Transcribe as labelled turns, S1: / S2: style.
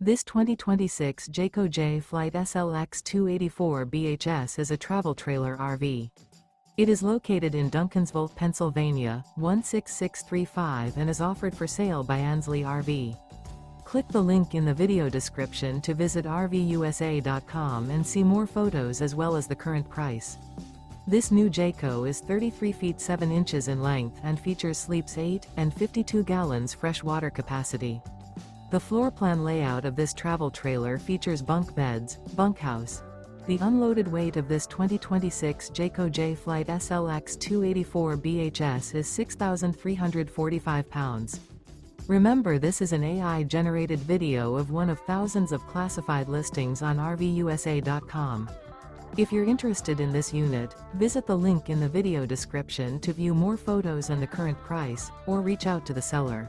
S1: This 2026 Jayco Jay Flight SLX 284 BHS is a travel trailer RV. It is located in Duncansville, Pennsylvania, 16635 and is offered for sale by Ansley RV. Click the link in the video description to visit RVUSA.com and see more photos as well as the current price. This new Jayco is 33 feet 7 inches in length and features sleeps 8 and 52 gallons fresh water capacity. The floor plan layout of this travel trailer features bunk beds, bunkhouse. The unloaded weight of this 2026 Jayco Jay Flight SLX 284 BHS is 6,345 pounds. Remember, this is an AI-generated video of one of thousands of classified listings on RVUSA.com. If you're interested in this unit, visit the link in the video description to view more photos and the current price, or reach out to the seller.